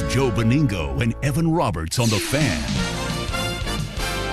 It's Joe Benigno and Evan Roberts on The Fan.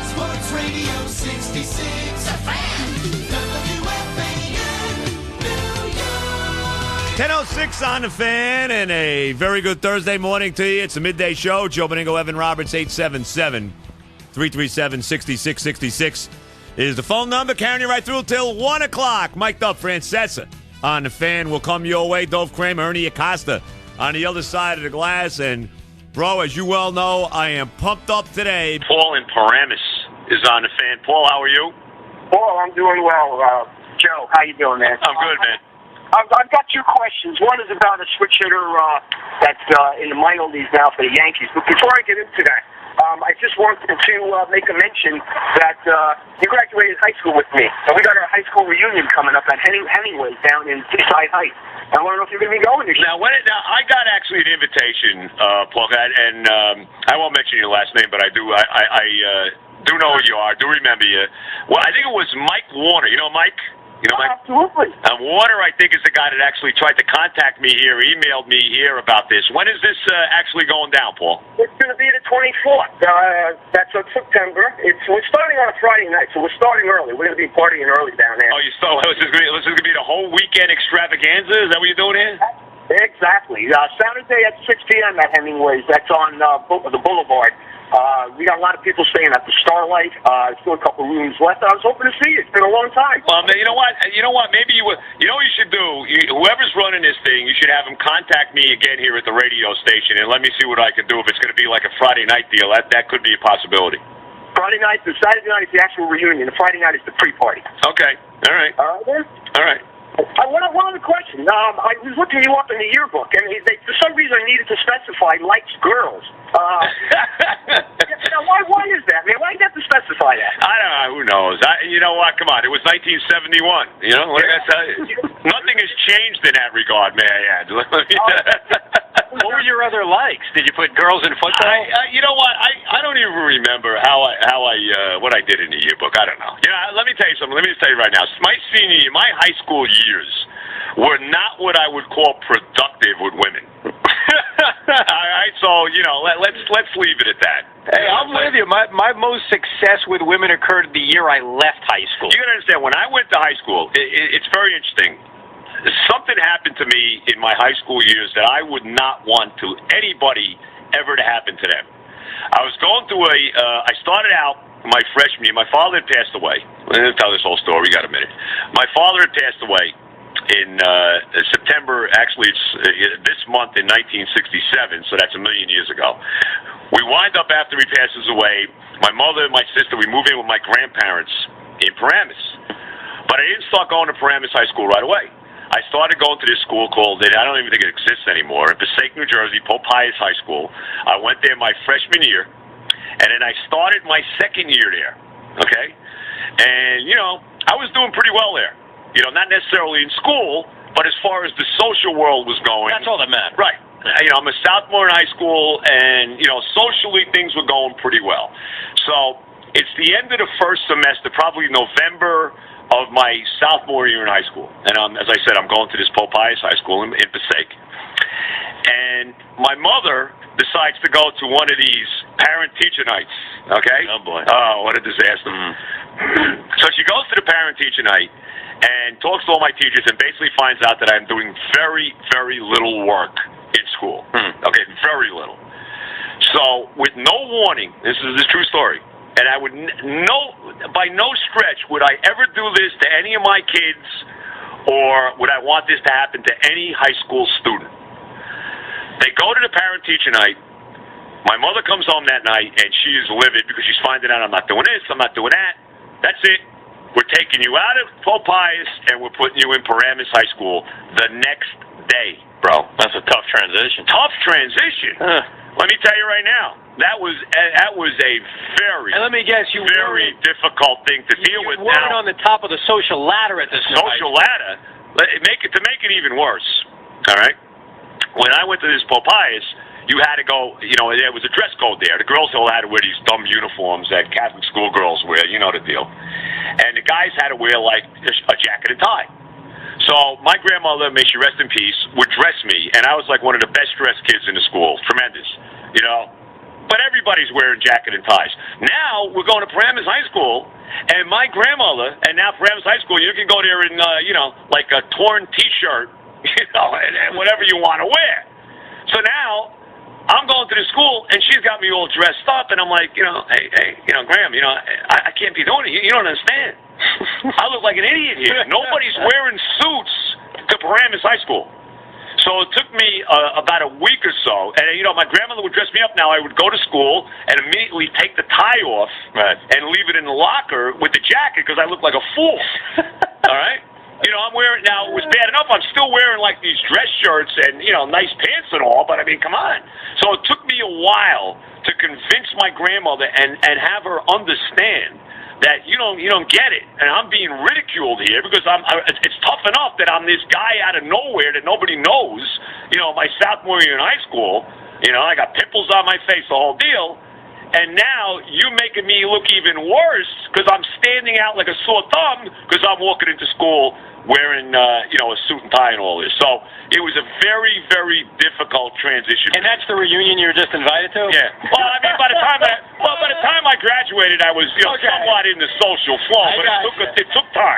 Sports Radio 66, The Fan. WFAN, New York. 10:06 on The Fan, and a very good Thursday morning to you. It's a midday show. Joe Benigno, Evan Roberts, 877-337-6666 is the phone number. Carrying you right through till 1 o'clock. Mic'd up, Francesa on The Fan will come your way. Dove Kramer, Ernie Acosta on the other side of the glass. And, bro, as you well know, I am pumped up today. Paul in Paramus is on The Fan. Paul, how are you? Paul, I'm doing well. Joe, how you doing, man? I'm good, man. I've got two questions. One is about a switch hitter that's in the minor leagues now for the Yankees. But before I get into that, I just wanted to make a mention that you graduated high school with me. So we got our high school reunion coming up at Hemingway's down in Seaside Heights. I want to know if you're going to be going this year. Now, I got actually an invitation, Paul, and I won't mention your last name, but I do. I do know who you are. I do remember you. Well, I think it was Mike Warner. You know Mike? You know, Mike? Absolutely. Warner, I think, is the guy that actually tried to contact me here, emailed me here about this. When is this actually going down, Paul? It's going to be the 24th. That's on September. We're starting on a Friday night, so we're starting early. We're going to be partying early down there. Oh, this is going to be the whole weekend extravaganza? Is that what you're doing here? Exactly. Saturday at 6 p.m. at Hemingway's. That's on the Boulevard. We got a lot of people staying at the Starlight. Still a couple rooms left. I was hoping to see you. It's been a long time. Well, man, you know what? Maybe you know what you should do? Whoever's running this thing, you should have him contact me again here at the radio station and let me see what I can do. If it's going to be like a Friday night deal, that could be a possibility. Friday night, the Saturday night is the actual reunion. The Friday night is the pre-party. Okay. All right. All right, then? All right. One other question. I was looking you up in the yearbook, and for some reason I needed to specify likes girls. Why is that, man? Why do you have to specify that? I don't know. Who knows? You know what? Come on. It was 1971. You know? What did I tell you? Nothing has changed in that regard, may I add. What were your other likes? Did you put girls in football? You know what? I don't even remember what I did in the yearbook. I don't know. You know, let me tell you something. Let me just tell you right now. My senior year, my high school years were not what I would call productive with women. All right, so let's leave it at that. Hey, I'm with you. My most success with women occurred the year I left high school. You gotta understand, when I went to high school, it's very interesting. Something happened to me in my high school years that I would not want to anybody ever to happen to them. I was going through I started out my freshman year. My father had passed away. Let me tell this whole story. We got a minute. My father had passed away in September. Actually, it's this month in 1967, so that's a million years ago. We wind up after he passes away, my mother and my sister, we move in with my grandparents in Paramus. But I didn't start going to Paramus High School right away. I started going to this school called, I don't even think it exists anymore, in Passaic, New Jersey, Pope Pius High School. I went there my freshman year, and then I started my second year there, okay? And, I was doing pretty well there. Not necessarily in school, but as far as the social world was going. That's all that mattered. Right. I'm a sophomore in high school, and, socially things were going pretty well. So it's the end of the first semester, probably November of my sophomore year in high school. And as I said, I'm going to this Pope Pius High School in Passaic. And my mother decides to go to one of these parent-teacher nights, okay? Oh, boy. Oh, what a disaster. So she goes to the parent-teacher night and talks to all my teachers and basically finds out that I'm doing very, very little work in school. Okay, very little. So with no warning, this is a true story, and I would by no stretch would I ever do this to any of my kids, or would I want this to happen to any high school student. They go to the parent-teacher night. My mother comes home that night, and she is livid because she's finding out I'm not doing this, I'm not doing that. That's it. We're taking you out of Pope Pius, and we're putting you in Paramus High School the next day, bro. That's a tough transition. Tough transition. Let me tell you right now, that was a very, and let me guess, very difficult thing to deal with. You weren't on the top of the social ladder at this social ladder. To make it even worse. All right. When I went to this Pope Pius, you had to go. There was a dress code there. The girls all had to wear these dumb uniforms that Catholic schoolgirls wear. You know the deal. And the guys had to wear like a jacket and tie. So my grandmother, may she rest in peace, would dress me, and I was like one of the best dressed kids in the school. Tremendous. you know. But everybody's wearing jacket and ties. Now we're going to Paramus High School, and my grandmother, and now Paramus High School, you can go there in, like a torn T-shirt, and whatever you want to wear. So now I'm going to the school, and she's got me all dressed up, and I'm like, hey, Graham, I can't be doing it. You don't understand. I look like an idiot here. Nobody's wearing suits to Paramus High School. So it took me about a week or so, and my grandmother would dress me up. Now I would go to school and immediately take the tie off and leave it in the locker with the jacket because I looked like a fool. All right, I'm wearing now. It was bad enough. I'm still wearing like these dress shirts and nice pants and all, but I mean, come on. So it took me a while to convince my grandmother and have her understand that you don't get it, and I'm being ridiculed here because it's tough enough that I'm this guy out of nowhere that nobody knows. My sophomore year in high school, I got pimples on my face, the whole deal, and now you're making me look even worse because I'm standing out like a sore thumb because I'm walking into school wearing a suit and tie and all this. So it was a very, very difficult transition. And that's the reunion you were just invited to? Yeah. Well, I mean, by the time I graduated, I was somewhat in the social flow, but it took time.